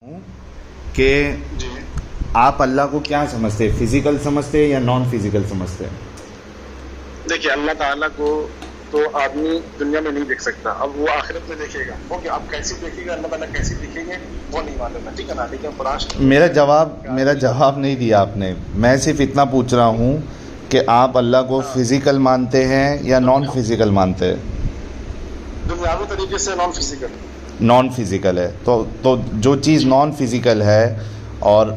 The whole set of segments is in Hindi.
कि जी। आप अल्लाह को क्या समझते हैं, फिजिकल समझते हैं या नॉन फिजिकल समझते हैं? देखिए, अल्लाह ताला को तो आदमी दुनिया में नहीं देख सकता। अब वो आखिरत में देखेगा। ओके, अब कैसे देखेगा, अल्लाह ताला कैसे देखेंगे वो नहीं मालूम है, ठीक है ना। लेकिन कुरान मेरा जवाब नहीं दिया आपने। मैं सिर्फ इतना पूछ रहा हूँ कि आप अल्लाह को फिजिकल मानते हैं या नॉन फिजिकल मानते हैं? दुनियावी तरीके से नॉन फिजिकल। नॉन फिजिकल है तो जो चीज़ नॉन फिजिकल है और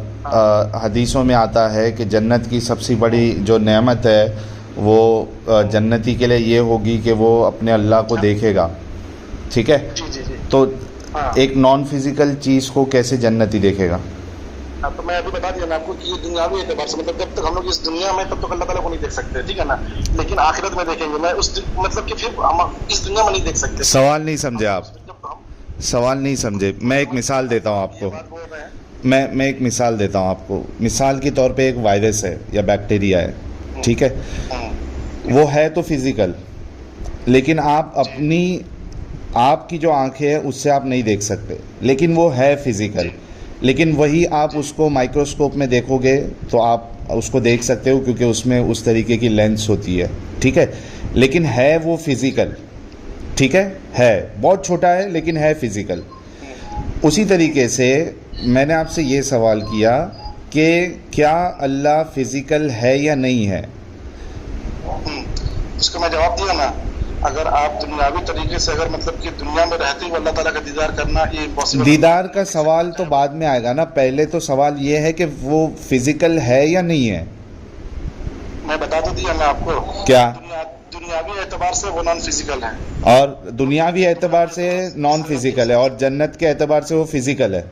हदीसों में आता है कि जन्नत की सबसे बड़ी जो नेमत है वो जन्नती के लिए ये होगी कि वो अपने अल्लाह को देखेगा, ठीक है? जी जी जी। तो हाँ। एक नॉन फिजिकल चीज़ को कैसे जन्नती देखेगा? तो मैं अभी बता दिया ना आपको कि ये दुनियावी एतबार से, मतलब जब तक हम लोग इस दुनिया में तब तक अल्लाह ताला को नहीं देख सकते, ठीक है ना। लेकिन आखिरत में देखेंगे। मैं उस मतलब कि फिर हम इस दुनिया में नहीं देख सकते। सवाल नहीं समझे आप? जब हम सवाल नहीं समझे। मैं एक मिसाल देता हूँ आपको। ये बात बोल रहे हैं। मैं एक मिसाल देता हूँ आपको। मिसाल के तौर पे एक वायरस है या बैक्टीरिया है, ठीक है? वो है तो फिज़िकल, लेकिन आपकी जो आंखें हैं उससे आप नहीं देख सकते, लेकिन वो है फिज़िकल। लेकिन वही आप उसको माइक्रोस्कोप में देखोगे तो आप उसको देख सकते हो, क्योंकि उसमें उस तरीके की लेंस होती है, ठीक है? लेकिन है वो फिज़िकल, ठीक है बहुत छोटा है लेकिन है फिज़िकल। उसी तरीके से मैंने आपसे ये सवाल किया कि क्या अल्लाह फिज़िकल है या नहीं है? इसको मैं जवाब दिया ना। अगर आप दुनियावी तरीके से अगर मतलब कि दुनिया में रहते हुए अल्लाह ताला का दीदार करना ये इम्पॉसिबल। दीदार का सवाल तो बाद में आएगा ना, पहले तो सवाल ये है कि वो फिज़िकल है या नहीं है। मैं बता तो दिया ना आपको। क्या? दुनियावी एतबार से वो नॉन फिजिकल है। और दुनियावी एतबार से नॉन फिज़िकल है और जन्नत के एतबार से वो फिज़िकल है।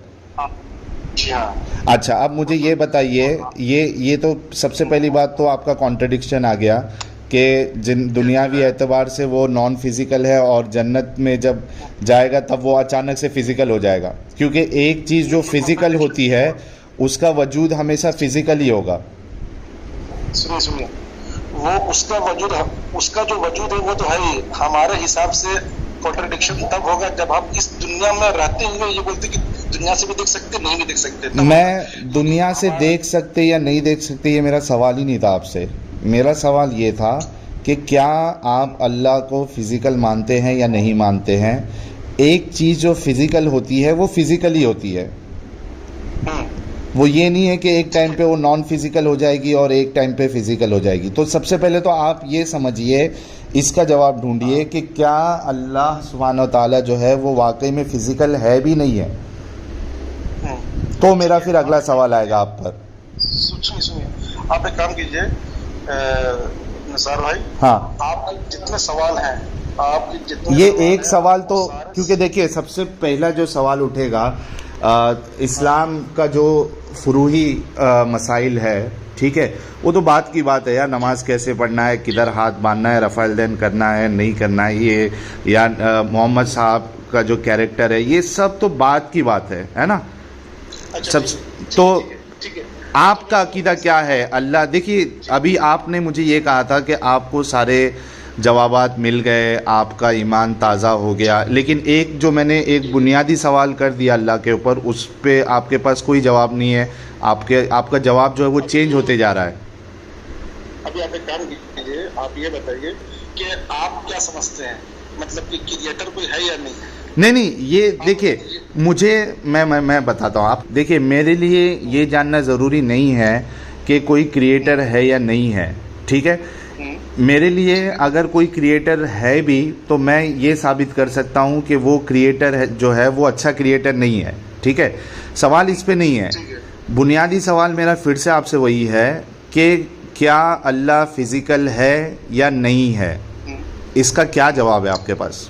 जी हाँ। अच्छा, अब मुझे ये बताइए, ये तो सबसे पहली बात तो आपका कॉन्ट्रडिक्शन आ गया कि जिन दुनियावी एतबार से वो नॉन फिज़िकल है और जन्नत में जब जाएगा तब वो अचानक से फ़िज़िकल हो जाएगा, क्योंकि एक चीज़ जो फिज़िकल होती है उसका वजूद हमेशा फ़िज़िकल ही होगा। सुनिए, वो उसका जो वजूद है वो तो है ही। हमारे हिसाब से कॉन्ट्रडिक्शन तब होगा जब हम इस दुनिया में रहते हुए ये बोलते कि दुनिया से भी देख सकते नहीं भी देख सकते। मैं दुनिया से देख सकते या नहीं देख सकते ये मेरा सवाल ही नहीं था आपसे। मेरा सवाल ये था कि क्या आप अल्लाह को फिज़िकल मानते हैं या नहीं मानते हैं? एक चीज़ जो फिज़िकल होती है वो फिज़िकल ही होती है, वो ये नहीं है कि एक टाइम पे वो नॉन फिज़िकल हो जाएगी और एक टाइम पे फिज़िकल हो जाएगी। तो सबसे पहले तो आप ये समझिए, इसका जवाब ढूंढिए कि क्या अल्लाह सुब्हानहू व तआला जो है वो वाकई में फ़िज़िकल है भी नहीं है। तो मेरा फिर अगला सवाल आएगा आप पर। सुनिए, आप एक काम कीजिए निसार भाई। हाँ, आपके जितने सवाल हैं, आपके जितने ये सवाल एक हैं, सवाल तो, सारे क्योंकि देखिए सबसे पहला जो सवाल उठेगा इस्लाम का जो फुरूही मसाइल है, ठीक है, वो तो बात की बात है यार। नमाज कैसे पढ़ना है, किधर हाथ बांधना है, रफ़ाइल दैन करना है नहीं करना है, ये या मोहम्मद साहब का जो कैरेक्टर है, ये सब तो बात की बात है ना। अच्छा, सब तो ठीक है। आपका अकीदा क्या है? अल्लाह, देखिए अभी आपने मुझे ये कहा था कि आपको सारे जवाबात मिल गए, आपका ईमान ताज़ा हो गया, लेकिन एक जो मैंने एक बुनियादी सवाल कर दिया अल्लाह के ऊपर, उस पे आपके पास कोई जवाब नहीं है। आपका जवाब जो है वो चेंज होते जा रहा है। अभी आप एक काम कीजिए, आप ये बताइए कि आप क्या समझते हैं, मतलब कि क्रिएटर कोई है या नहीं है? नहीं, ये देखिए, मुझे मैं बताता हूँ। आप देखिए, मेरे लिए ये जानना ज़रूरी नहीं है कि कोई क्रिएटर है या नहीं है, ठीक है? मेरे लिए अगर कोई क्रिएटर है भी तो मैं ये साबित कर सकता हूँ कि वो क्रिएटर है जो है वो अच्छा क्रिएटर नहीं है, ठीक है? सवाल इस पे नहीं है। बुनियादी सवाल मेरा फिर से आपसे वही है कि क्या अल्लाह फिज़िकल है या नहीं है? इसका क्या जवाब है आपके पास?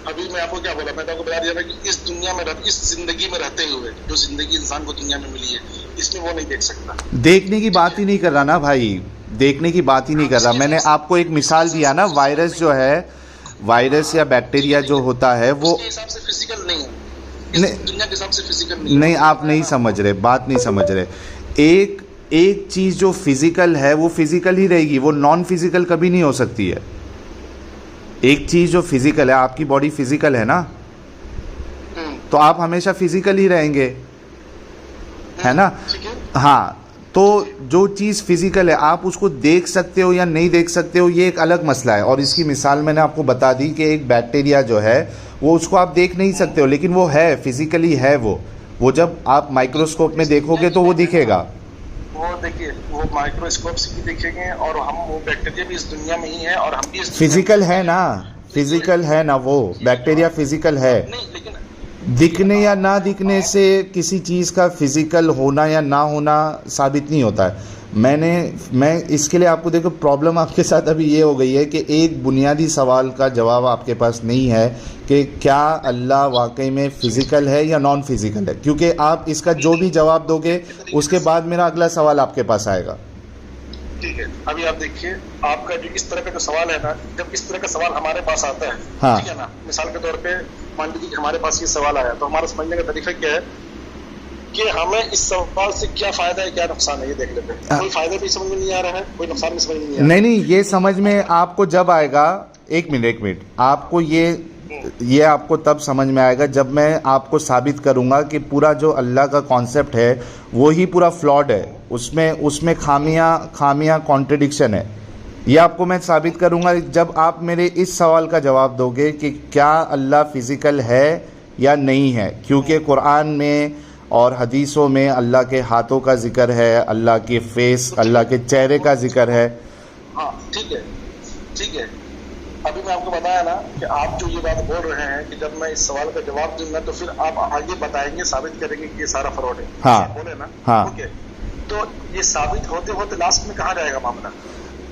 अभी मैं आपको क्या बोला, मैं तो आपको बता दिया था कि इस दुनिया में इस जिंदगी में रहते हुए जो जिंदगी इंसान को दुनिया में मिली है, इसमें वो नहीं देख सकता। देखने की बात ही नहीं कर रहा ना भाई, देखने की बात ही नहीं कर रहा। मैंने आपको एक मिसाल दिया ना, वायरस जो है, वायरस या बैक्टीरिया जो होता है वो उसके हिसाब से फिजिकल नहीं है। दुनिया के हिसाब से फिजिकल नहीं, आप नहीं समझ रहे, बात नहीं समझ रहे। एक चीज़ जो फिजिकल है वो फिजिकल ही रहेगी, वो नॉन फिजिकल कभी नहीं हो सकती है। एक चीज़ जो फिजिकल है, आपकी बॉडी फिजिकल है ना, तो आप हमेशा फिजिकल ही रहेंगे, है ना? ठीक है। हाँ, तो जो चीज़ फिजिकल है आप उसको देख सकते हो या नहीं देख सकते हो, ये एक अलग मसला है। और इसकी मिसाल मैंने आपको बता दी कि एक बैक्टीरिया जो है वो उसको आप देख नहीं सकते हो, लेकिन वो है, फिजिकली है वो जब आप माइक्रोस्कोप में देखोगे तो वो दिखेगा। वो देखिए, वो माइक्रोस्कोप से भी देखेंगे, और हम, वो बैक्टीरिया भी इस दुनिया में ही है और हम भी इस फिजिकल है ना, फिजिकल है ना, वो बैक्टीरिया फिजिकल है। नहीं, लेकिन दिखने या ना दिखने से किसी चीज़ का फिजिकल होना या ना होना साबित नहीं होता है। मैं इसके लिए आपको, देखो प्रॉब्लम आपके साथ अभी ये हो गई है कि एक बुनियादी सवाल का जवाब आपके पास नहीं है कि क्या अल्लाह वाकई में फ़िज़िकल है या नॉन फिज़िकल है, क्योंकि आप इसका जो भी जवाब दोगे उसके बाद मेरा अगला सवाल आपके पास आएगा। ठीक है, अभी आप देखिए, आपका जो इस तरह का जो सवाल है ना, जब इस तरह का सवाल हमारे पास आता है, हाँ, ठीक है ना, मिसाल के तौर पे मान लीजिए कि हमारे पास ये सवाल आया, तो हमारा समझने का तरीका क्या है कि हमें इस सवाल से क्या फायदा है, क्या नुकसान है, ये देख लेते हैं। कोई फायदा भी समझ में नहीं आ रहा है, कोई नुकसान भी समझ में नहीं आ रहा है। नहीं, ये समझ में आपको जब आएगा, एक मिनट, आपको ये आपको तब समझ में आएगा जब मैं आपको साबित करूंगा कि पूरा जो अल्लाह का कॉन्सेप्ट है वो ही पूरा फ्लॉड है, उसमें खामियां कॉन्ट्रडिक्शन है। ये आपको मैं साबित करूंगा जब आप मेरे इस सवाल का जवाब दोगे कि क्या अल्लाह फिज़िकल है या नहीं है, क्योंकि कुरान में और हदीसों में अल्लाह के हाथों का जिक्र है, अल्लाह के फेस, अल्लाह के चेहरे का जिक्र है। हाँ, ठीक है, ठीक है। अभी मैं आपको बताया ना कि आप जो ये बात बोल रहे हैं कि जब मैं इस सवाल का जवाब दूंगा तो फिर आप आगे बताएंगे, साबित करेंगे कि ये सारा फ्रॉड है। हाँ, बोले ना? हाँ। ओके, तो ये साबित होते होते लास्ट में कहाँ जाएगा मामला?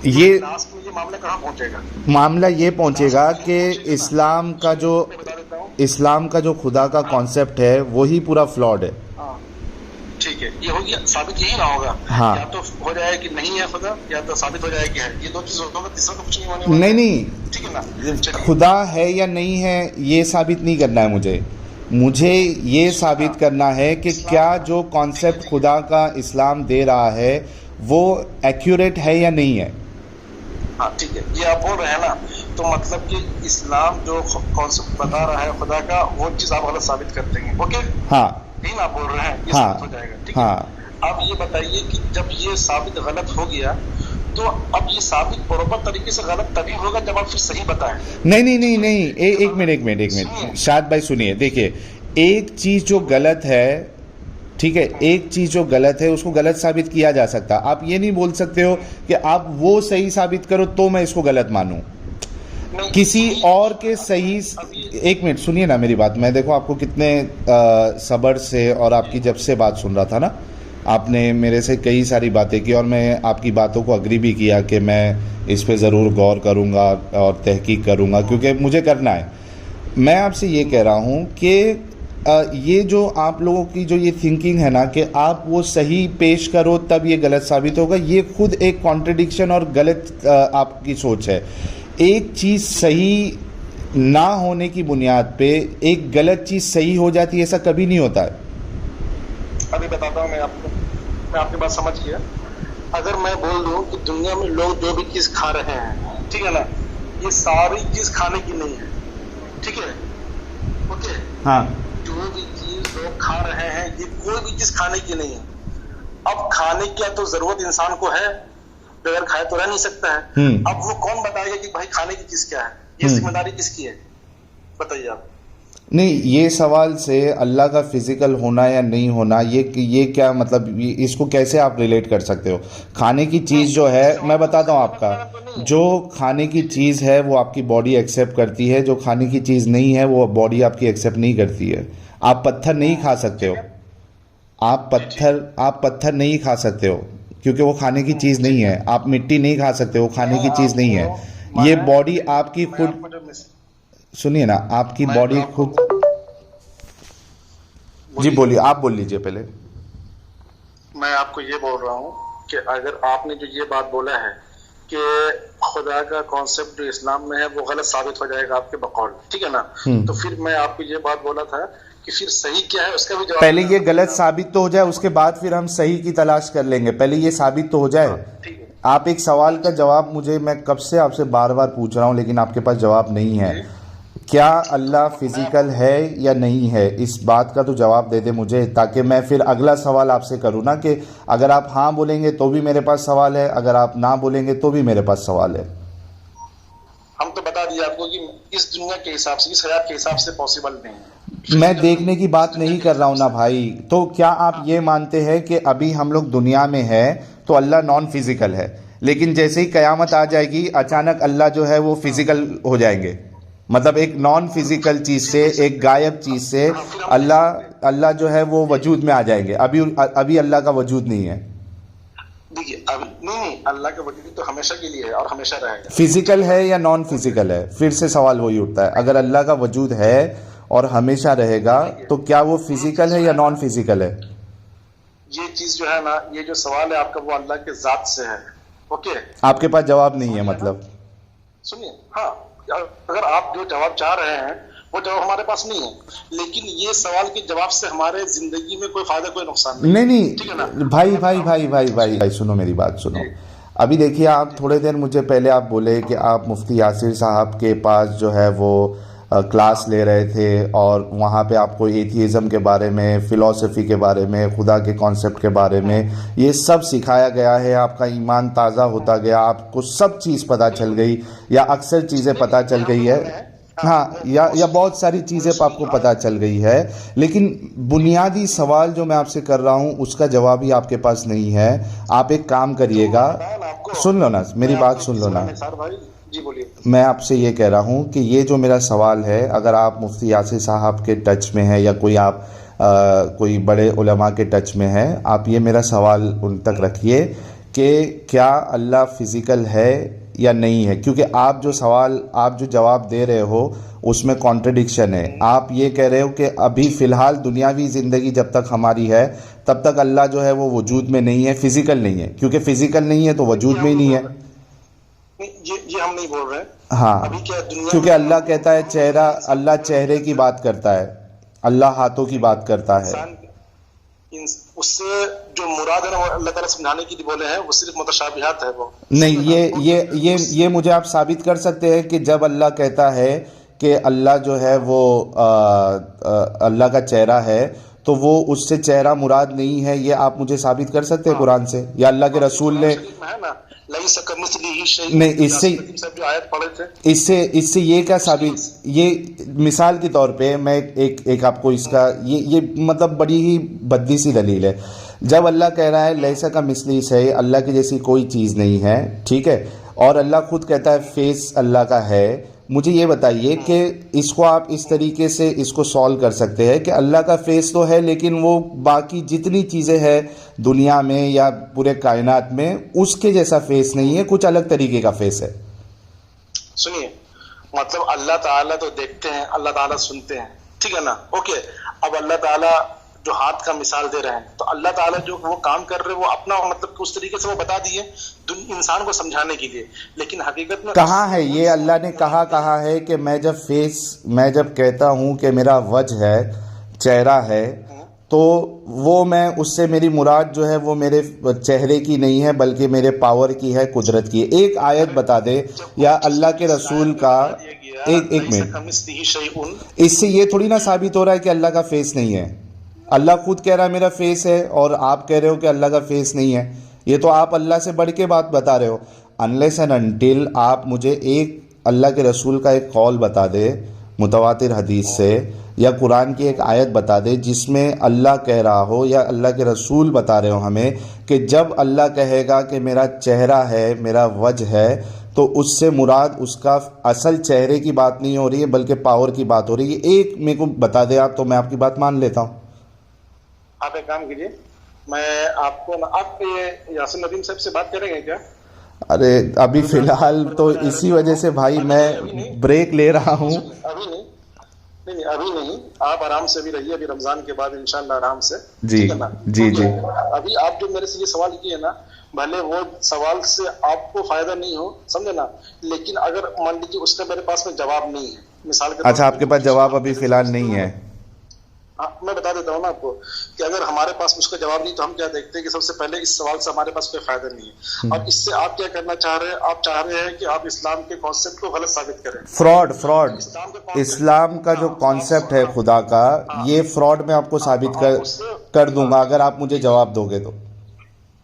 ये लास्ट में ये मामला कहाँ पहुंचेगा? मामला ये पहुंचेगा कि इस्लाम का जो खुदा का कॉन्सेप्ट है वही पूरा फ्लॉड है। हाँ, ठीक है, ये हो गया, साबित यही ना होगा। हाँ, या तो हो जाए कि नहीं है खुदा, या तो साबित हो जाए कि है। ये दो चीज होगा, तीसरा तो कुछ नहीं होने वाला। नहीं, ठीक है ना? खुदा है या नहीं है ये साबित नहीं करना है मुझे ये साबित करना है कि क्या जो कॉन्सेप्ट खुदा का इस्लाम दे रहा है वो एक्यूरेट है या नहीं है। हाँ, ठीक है, ये आप बोल रहे हैं ना, तो मतलब कि इस्लाम जो कॉन्सेप्ट बता रहा है खुदा का, वो चीज आप गलत साबित कर देंगे। ओके, हाँ, यही ना आप बोल रहे हैं, ये हाँ, साबित हो जाएगा। ठीक हाँ। है, अब ये बताइए कि जब ये साबित गलत हो गया तो अब ये साबित बराबर तरीके से गलत तभी होगा जब आप फिर सही बताएं। नहीं, एक मिनट शाद भाई सुनिए, देखिए एक चीज़ जो गलत है, ठीक है, एक चीज़ जो गलत है उसको गलत साबित किया जा सकता। आप ये नहीं बोल सकते हो कि आप वो सही साबित करो तो मैं इसको गलत मानूं, किसी और के सही। एक मिनट सुनिए ना मेरी बात, मैं देखो आपको कितने सब्र से और आपकी जब से बात सुन रहा था ना, आपने मेरे से कई सारी बातें की और मैं आपकी बातों को अग्री भी किया कि मैं इस पे ज़रूर गौर करूँगा और तहकीक करूँगा, क्योंकि मुझे करना है। मैं आपसे ये कह रहा हूँ कि ये जो आप लोगों की जो ये थिंकिंग है ना कि आप वो सही पेश करो तब ये गलत साबित होगा, ये खुद एक कॉन्ट्रडिक्शन और गलत आपकी सोच है। एक चीज़ सही ना होने की बुनियाद पे एक गलत चीज़ सही हो जाती है, ऐसा कभी नहीं होता है। अभी बताता हूँ मैं आपको, मैं आपकी बात समझ गया। अगर मैं बोल दूं कि दुनिया में लोग जो भी चीज खा रहे हैं, ठीक है ना, ये सारी चीज खाने की नहीं है। ठीक है, ओके, हाँ, जो भी चीज लोग खा रहे हैं ये कोई भी चीज खाने की नहीं है। अब खाने की तो जरूरत इंसान को है, बगैर खाए तो रह नहीं सकता है। अब वो कौन बताएगा कि भाई खाने की चीज क्या है? ये जिम्मेदारी किसकी है, बताइए आप। नहीं, ये सवाल से अल्लाह का फिजिकल होना या नहीं होना, ये क्या मतलब, इसको कैसे आप रिलेट कर सकते हो? खाने की चीज़ जो है, मैं बताता हूँ आपका, जो खाने की चीज़ है वो आपकी बॉडी एक्सेप्ट करती है, जो खाने की चीज़ नहीं है वो बॉडी आपकी एक्सेप्ट नहीं करती है। आप पत्थर नहीं खा सकते हो, आप पत्थर नहीं खा सकते हो क्योंकि वो खाने की चीज़ नहीं है। आप मिट्टी नहीं खा सकते, वो खाने की चीज़ नहीं है। ये बॉडी आपकी खुद, सुनिए ना, आपकी बॉडी खुद। जी बोलिए, आप बोल लीजिए पहले। मैं आपको ये बोल रहा हूँ कि अगर आपने जो ये बात बोला है कि खुदा का कॉन्सेप्ट जो इस्लाम में है वो गलत साबित हो जाएगा आपके बकौल, ठीक है ना, तो फिर मैं आपको ये बात बोला था कि फिर सही क्या है उसका भी जवाब। पहले ये गलत साबित तो हो जाए, उसके बाद फिर हम सही की तलाश कर लेंगे। पहले ये साबित तो हो जाए। ठीक है, आप एक सवाल का जवाब मुझे, मैं कब से आपसे बार बार पूछ रहा हूँ लेकिन आपके पास जवाब नहीं है। क्या अल्लाह फिजिकल है या नहीं है, इस बात का तो जवाब दे दे मुझे, ताकि मैं फिर अगला सवाल आपसे करूँ ना, कि अगर आप हाँ बोलेंगे तो भी मेरे पास सवाल है, अगर आप ना बोलेंगे तो भी मेरे पास सवाल है। हम तो बता दिए आपको कि इस दुनिया के हिसाब से, इस हयात के हिसाब से पॉसिबल नहीं है। मैं देखने की बात नहीं कर रहा हूँ ना भाई। तो क्या आप ये मानते हैं कि अभी हम लोग दुनिया में है तो अल्लाह नॉन फिजिकल है, लेकिन जैसे ही कयामत आ जाएगी अचानक अल्लाह जो है वो फिजिकल हो जाएंगे? मतलब एक नॉन फिजिकल चीज से, एक गायब चीज से अल्लाह अल्लाह जो है वो वजूद में आ जाएंगे। अभी अभी अल्लाह का वजूद नहीं है। देखिए अभी नहीं, अल्लाह का वजूद तो हमेशा के लिए है और हमेशा रहेगा। फिजिकल है या नॉन फिजिकल है, फिर से सवाल वही उठता है। अगर अल्लाह का वजूद है और हमेशा रहेगा तो क्या वो फिजिकल है या नॉन फिजिकल है? ये चीज जो है ना, ये जो सवाल है आपका, वो अल्लाह के जात से है। ओके, आपके पास जवाब नहीं है मतलब? सुनिए, हाँ, अगर आप जो जवाब चाह रहे हैं वो जवाब हमारे पास नहीं है, लेकिन ये सवाल के जवाब से हमारे जिंदगी में कोई फायदा कोई नुकसान नहीं नहीं, ठीक है ना? भाई भाई भाई भाई भाई भाई सुनो मेरी बात सुनो। अभी देखिए, आप थोड़े देर मुझे पहले आप बोले कि आप मुफ्ती यासिर साहब के पास जो है वो क्लास ले रहे थे और वहाँ पे आपको एथियज़म के बारे में, फ़िलॉसफी के बारे में, खुदा के कॉन्सेप्ट के बारे में ये सब सिखाया गया है। आपका ईमान ताज़ा होता गया, आपको सब चीज़ पता चल गई या अक्सर चीज़ें पता चल गई है, हाँ, या बहुत सारी चीज़ें आपको पता चल गई है। लेकिन बुनियादी सवाल जो मैं आपसे कर रहा हूँ उसका जवाब ही आपके पास नहीं है। आप एक काम करिएगा, सुन लो ना मेरी बात, सुन लो ना। जी बोलिए। मैं आपसे ये कह रहा हूँ कि ये जो मेरा सवाल है, अगर आप मुफ्ती यासिर साहब के टच में हैं या कोई आप कोई बड़े उलमा के टच में हैं, आप ये मेरा सवाल उन तक रखिए कि क्या अल्लाह फिज़िकल है या नहीं है, क्योंकि आप जो सवाल, आप जो जवाब दे रहे हो उसमें कॉन्ट्रडिक्शन है। आप ये कह रहे हो कि अभी फ़िलहाल दुनियावी ज़िंदगी जब तक हमारी है तब तक अल्लाह जो है वो वजूद में नहीं है, फिज़िकल नहीं है, क्योंकि फिज़िकल नहीं है तो वजूद में ही नहीं है। ये हम नहीं बोल रहे हैं। हाँ, अभी क्या दुनिया, क्योंकि अल्लाह कहता है चेहरा, अल्लाह चेहरे की बात करता है, अल्लाह हाथों की बात करता है। उससे जो मुराद है ना, वो अल्लाह ताला समझाने के लिए बोले हैं, वो सिर्फ मुतशाबिहात है। वो नहीं, ये मुझे आप साबित कर सकते हैं कि जब अल्लाह कहता है कि अल्लाह जो है वो अल्लाह का चेहरा है तो वो उससे चेहरा मुराद नहीं है, ये आप मुझे साबित कर सकते हैं कुरान से या अल्लाह के रसूल ने? नहीं, इससे ये क्या साबित, ये मिसाल के तौर पे मैं एक आपको इसका ये मतलब बड़ी ही भद्दी सी दलील है। जब अल्लाह कह रहा है लैसा का मिस्ली से, अल्लाह की जैसी कोई चीज़ नहीं है, ठीक है, और अल्लाह खुद कहता है फेस अल्लाह का है, मुझे ये बताइए कि इसको आप इस तरीके से इसको सॉल्व कर सकते हैं कि अल्लाह का फेस तो है लेकिन वो बाकी जितनी चीज़ें हैं दुनिया में या पूरे कायनात में उसके जैसा फेस नहीं है, कुछ अलग तरीके का फेस है? सुनिए, मतलब अल्लाह ताला तो देखते हैं, अल्लाह ताला सुनते हैं, ठीक है ना? ओके, अब अल्लाह ताला जो हाथ का मिसाल दे रहे हैं, तो अल्लाह ताला जो वो काम कर रहे हैं वो अपना मतलब उस तरीके से वो बता दिए इंसान को समझाने के लिए, लेकिन हकीकत में कहाँ है ये? अल्लाह ने कहा है कि मैं जब कहता हूँ कि मेरा वजह है, चेहरा है, तो वो मैं उससे मेरी मुराद जो है वो मेरे चेहरे की नहीं है बल्कि मेरे पावर की है, कुदरत की है। एक आयत बता दे या अल्लाह के रसूल का, एक मिनट, इससे ये थोड़ी ना साबित हो रहा है कि अल्लाह का फेस नहीं है। अल्लाह खुद कह रहा है मेरा फेस है और आप कह रहे हो कि अल्लाह का फेस नहीं है। ये तो आप अल्लाह से बढ़ के बात बता रहे हो। अनलेस एंड अनटिल आप मुझे एक अल्लाह के रसूल का एक कौल बता दे मुतवातिर हदीस से, या कुरान की एक आयत बता दे जिसमें अल्लाह कह रहा हो या अल्लाह के रसूल बता रहे हो हमें कि जब अल्लाह कहेगा कि मेरा चेहरा है, मेरा वजह है, तो उससे मुराद उसका असल चेहरे की बात नहीं हो रही है बल्कि पावर की बात हो रही है। एक मेरे को बता दे आप, तो मैं आपकी बात मान लेता हूँ। आप एक काम कीजिए, मैं आपको आप यासिन नदीम साहब से बात करेंगे क्या? अरे अभी फिलहाल तो इसी वजह से भाई मैं ब्रेक ले रहा हूँ। अभी नहीं, अभी नहीं, आप आराम से भी रहिए, अभी रमजान के बाद इंशाल्लाह आराम से। जी जी जी। अभी आप जो मेरे से ये सवाल किए ना, भले वो सवाल से आपको फायदा नहीं हो, समझे ना, लेकिन अगर मान लीजिए उसका मेरे पास में जवाब नहीं है, मिसाल के, अच्छा, आपके पास जवाब अभी फिलहाल नहीं है? मैं बता देता हूँ ना आपको कि अगर हमारे पास उसका जवाब नहीं तो हम क्या देखते हैं कि सबसे पहले इस सवाल से हमारे पास कोई फायदा नहीं है। और इससे आप क्या करना चाह रहे हैं, आप चाह रहे हैं कि आप इस्लाम के कॉन्सेप्ट को गलत साबित करें। फ्रॉड इस्लाम का जो हाँ, कॉन्सेप्ट है खुदा का, ये फ्रॉड मैं आपको साबित कर दूंगा अगर आप मुझे जवाब दोगे तो।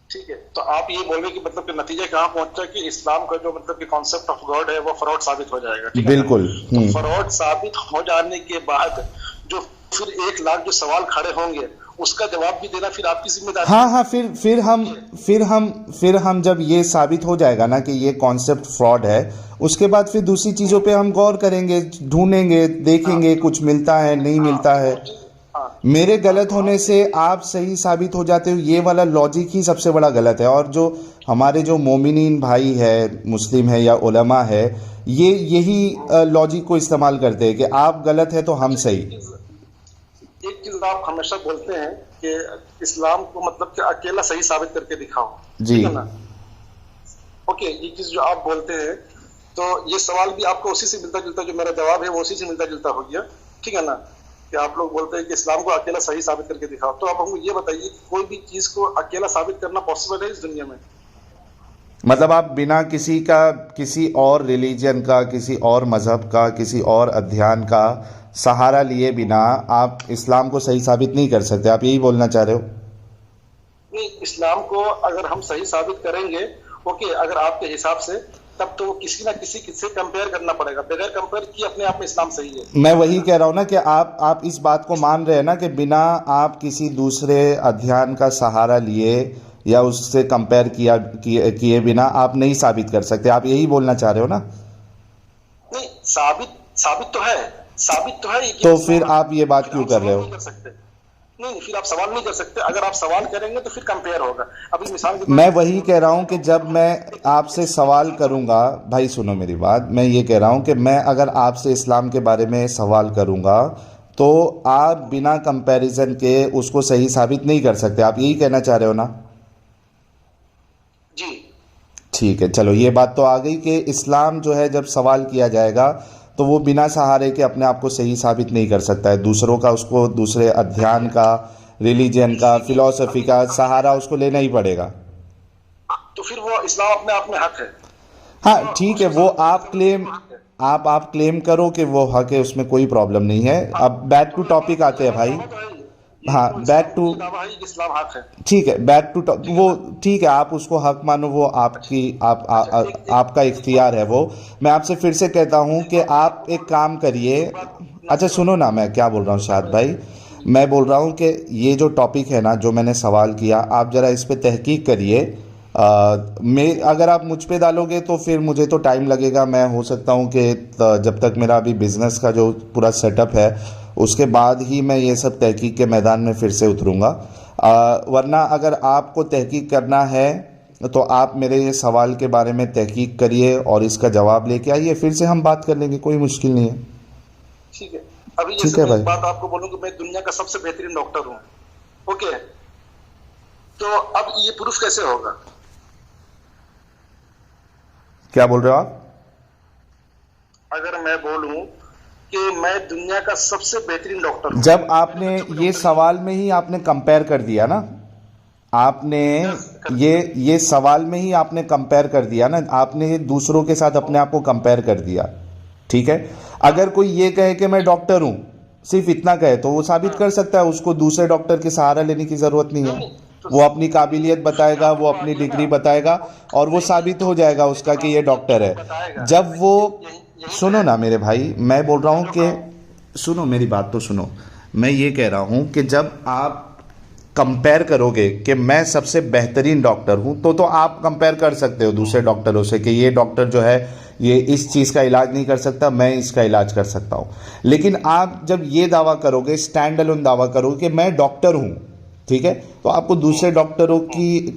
ठीक है, तो आप ये बोल रहे कि मतलब कि नतीजा कहाँ पहुंचा कि इस्लाम का जो मतलब कि कॉन्सेप्ट ऑफ गॉड है वो फ्रॉड साबित हो जाएगा। ठीक है, बिल्कुल। तो फ्रॉड साबित हो जाने के बाद जो फिर 1 लाख जो सवाल खड़े होंगे उसका जवाब भी देना फिर आपकी जिम्मेदारी। हाँ, फिर हम जब ये साबित हो जाएगा ना कि ये कॉन्सेप्ट फ्रॉड है, उसके बाद फिर दूसरी चीजों पे हम गौर करेंगे, ढूंढेंगे, देखेंगे कुछ मिलता है नहीं मिलता है। मेरे गलत होने से आप सही साबित हो जाते हो, ये वाला लॉजिक ही सबसे बड़ा गलत है। और जो हमारे जो मोमिनीन भाई है, मुस्लिम है या उलमा है, ये यही लॉजिक को इस्तेमाल करते हैं कि आप गलत है तो हम सही। एक चीज आप हमेशा बोलते हैं कि इस्लाम को मतलब कि अकेला सही साबित करके दिखाओ, जी ठीक है ना। ओके, ये चीज जो आप बोलते हैं तो ये सवाल भी आपको उसी से मिलता जुलता, जो मेरा जवाब है वो उसी से मिलता जुलता हो गया, ठीक है ना। कि आप लोग बोलते हैं कि इस्लाम को अकेला सही साबित करके दिखाओ, तो आप हमको ये बताइए कि कोई भी चीज को अकेला साबित करना पॉसिबल है इस दुनिया में? मतलब आप बिना किसी और रिलीजन का, किसी और मजहब का, किसी और अध्ययन का सहारा लिए बिना आप इस्लाम को सही साबित नहीं कर सकते, आप यही बोलना चाह रहे हो? नहीं, इस्लाम को अगर हम सही साबित करेंगे, ओके, अगर आपके हिसाब से, तब तो किसी ना किसी से कंपेयर करना पड़ेगा। बगैर कंपेयर किए अपने आप में इस्लाम सही है। मैं वही कह रहा हूँ ना कि आप इस बात को मान रहे हैं ना कि बिना आप किसी दूसरे अध्ययन का सहारा लिए या उससे कंपेयर किए बिना आप नहीं साबित कर सकते, आप यही बोलना चाह रहे हो ना? नहीं, साबित तो है, तो फिर आप ये बात क्यों कर रहे हो? नहीं, फिर आप सवाल नहीं कर सकते। अगर आप सवाल करेंगे तो फिर कंपेयर होगा। अभी मिसाल मैं वही कह रहा हूं कि जब मैं आपसे सवाल करूंगा, भाई सुनो मेरी बात, मैं ये कह रहा हूं कि मैं अगर आपसे इस्लाम के बारे में सवाल करूंगा तो आप बिना कंपैरिजन के उसको सही साबित नहीं कर सकते, आप यही कहना चाह रहे हो ना? जी ठीक है, चलो ये बात तो आ गई कि इस्लाम जो है जब सवाल किया जाएगा तो वो बिना सहारे के अपने आप को सही साबित नहीं कर सकता है। दूसरों का, उसको दूसरे अध्ययन का, रिलीजन का, फिलॉसफी का सहारा उसको लेना ही पड़ेगा। तो फिर वो इस्लाम अपने आप में हक है। हाँ ठीक है, वो आप क्लेम करो कि वो हक है, उसमें कोई प्रॉब्लम नहीं है। अब बैक टू टॉपिक आते हैं भाई। हाँ, बैक टू, इस्लाम हक है, ठीक है, बैक टू वो ठीक है, आप उसको हक मानो, वो आपका इख्तियार है। वो मैं आपसे फिर से कहता हूँ कि आप एक काम करिए। अच्छा सुनो ना, मैं क्या बोल रहा हूँ शाद भाई, मैं बोल रहा हूँ कि ये जो टॉपिक है ना, जो मैंने सवाल किया, आप ज़रा इस पे तहकीक करिए। मैं अगर आप मुझ पे डालोगे तो फिर मुझे तो टाइम लगेगा। मैं हो सकता हूँ कि जब तक मेरा अभी बिज़नेस का जो पूरा सेटअप है उसके बाद ही मैं ये सब तहकीक के मैदान में फिर से उतरूँगा। वरना अगर आपको तहकीक करना है तो आप मेरे ये सवाल के बारे में तहकीक करिए और इसका जवाब लेके आइए, फिर से हम बात कर लेंगे, कोई मुश्किल नहीं है। ठीक है, अभी जैसे मैं एक बात आपको बोलूँ कि मैं दुनिया का सबसे बेहतरीन डॉक्टर हूँ, ओके, तो अब ये प्रूफ कैसे होगा? क्या बोल रहे हो आप? अगर मैं बोलूं कि मैं दुनिया का सबसे बेहतरीन डॉक्टर हूं, जब आपने ये सवाल में ही आपने कंपेयर कर दिया ना, आपने ये सवाल में ही आपने कंपेयर कर दिया ना, आपने दूसरों के साथ अपने आप को कंपेयर कर दिया, ठीक है। अगर कोई ये कहे कि मैं डॉक्टर हूं, सिर्फ इतना कहे, तो वो साबित कर सकता है, उसको दूसरे डॉक्टर के सहारा लेने की जरूरत नहीं है। वो अपनी काबिलियत बताएगा, वो अपनी डिग्री बताएगा और वो साबित हो जाएगा उसका कि ये डॉक्टर है। जब वो, सुनो ना मेरे भाई, मैं बोल रहा हूँ कि सुनो मेरी बात तो सुनो, मैं ये कह रहा हूँ कि जब आप कंपेयर करोगे कि मैं सबसे बेहतरीन डॉक्टर हूँ, तो आप कंपेयर कर सकते हो दूसरे डॉक्टरों से कि ये डॉक्टर जो है ये इस चीज़ का इलाज नहीं कर सकता, मैं इसका इलाज कर सकता हूँ। लेकिन आप जब ये दावा करोगे, स्टैंड अलोन दावा करोगे कि मैं डॉक्टर हूँ, ठीक है, तो आपको दूसरे डॉक्टरों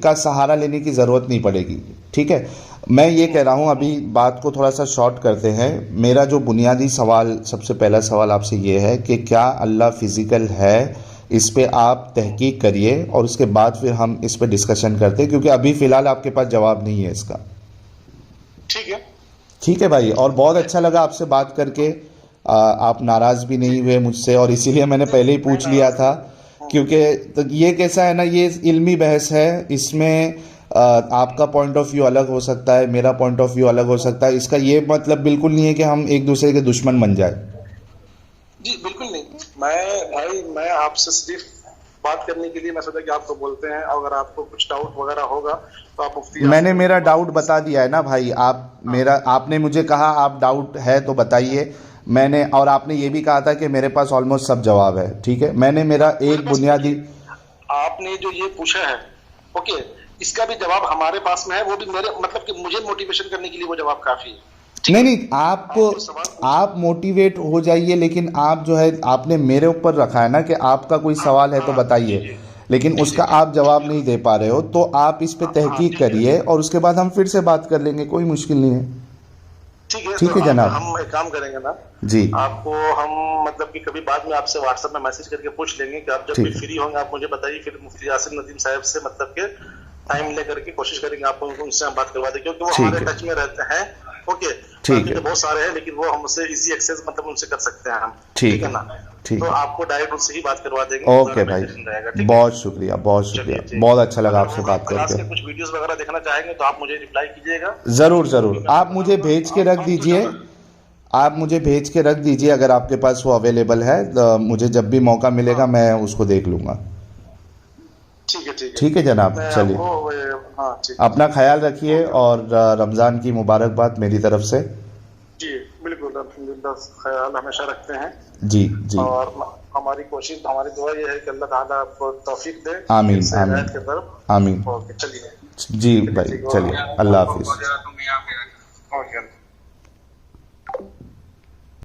का सहारा लेने की ज़रूरत नहीं पड़ेगी, ठीक है। मैं ये कह रहा हूँ, अभी बात को थोड़ा सा शॉर्ट करते हैं। मेरा जो बुनियादी सवाल, सबसे पहला सवाल आपसे ये है कि क्या अल्लाह फिज़िकल है? इस पे आप तहकीक करिए और उसके बाद फिर हम इस पे डिस्कशन करते हैं, क्योंकि अभी फ़िलहाल आपके पास जवाब नहीं है इसका। ठीक है, ठीक है भाई, और बहुत अच्छा लगा आपसे बात करके। आप नाराज़ भी नहीं हुए मुझसे, और इसीलिए मैंने पहले ही पूछ लिया था, क्योंकि तो ये कैसा है ना, ये इल्मी बहस है, इसमें आपका पॉइंट ऑफ व्यू अलग हो सकता है, मेरा पॉइंट ऑफ व्यू अलग हो सकता है। इसका ये मतलब बिल्कुल नहीं है कि हम एक दूसरे के दुश्मन बन जाए। जी बिल्कुल नहीं। मैं आपसे सिर्फ बात करने के लिए मैं सोचा कि आपको बोलते हैं, अगर आपको कुछ डाउट वगैरह होगा तो आप मुफ्ती मैंने मेरा डाउट बता दिया है ना भाई, आपने मुझे कहा आप डाउट है तो बताइए। मैंने, और आपने ये भी कहा था कि मेरे पास ऑलमोस्ट सब जवाब है, ठीक है। मैंने मेरा एक बुनियादी, आपने जो ये पूछा है, ओके, इसका भी जवाब हमारे पास में है, वो भी मेरे मतलब कि मुझे मोटिवेशन करने के लिए वो जवाब काफी है। नहीं, आप मोटिवेट हो जाइए, लेकिन आप जो है आपने मेरे ऊपर रखा है ना कि आपका कोई सवाल है तो बताइए, लेकिन उसका आप जवाब नहीं दे पा रहे हो, तो आप इस पे तहकीक करिए और उसके बाद हम फिर से बात कर लेंगे, कोई मुश्किल नहीं है। ठीक है तो जनाब। हम एक काम करेंगे ना जी, आपको हम मतलब कि कभी बाद में आपसे व्हाट्सएप में मैसेज करके पूछ लेंगे कि आप जब भी फ्री होंगे आप मुझे बताइए, फिर मुफ्ती यासिर नदीम साहब से मतलब के टाइम लेकर के कोशिश करेंगे आपको उनसे हम बात करवा दें, क्योंकि वो हमारे टच में रहते हैं। ओके, ठीक है। बहुत सारे हैं लेकिन वो हमसे इजी एक्सेस मतलब उनसे कर सकते हैं हम। ठीक है ना, ठीक तो है। आपको डायरेक्ट उनसे ही बात करवा देंगे। ओके भाई, बहुत शुक्रिया, बहुत शुक्रिया, बहुत अच्छा लगा आपसे बात क्लास करके। के कुछ वीडियोस वगैरह देखना चाहेंगे तो आप मुझे रिप्लाई कीजिएगा। ज़रूर ज़रूर, आप मुझे भेज के रख दीजिए, आप मुझे भेज के रख दीजिए, अगर आपके पास वो अवेलेबल है तो मुझे जब भी मौका मिलेगा मैं उसको देख लूँगा। ठीक है जनाब, चलिए, अपना ख्याल रखिए और रमज़ान की मुबारकबाद मेरी तरफ से। जी बिल्कुल, अल्हम्दुलिल्लाह, ख्याल हमेशा रखते हैं। जी जी, और हमारी कोशिश, हमारी दुआ ये है कि अल्लाह ताला आपको तौफीक दे। आमीन आमीन आमीन। ओके चलिए, जी भाई, चलिए, अल्लाह हाफिज़। ओके।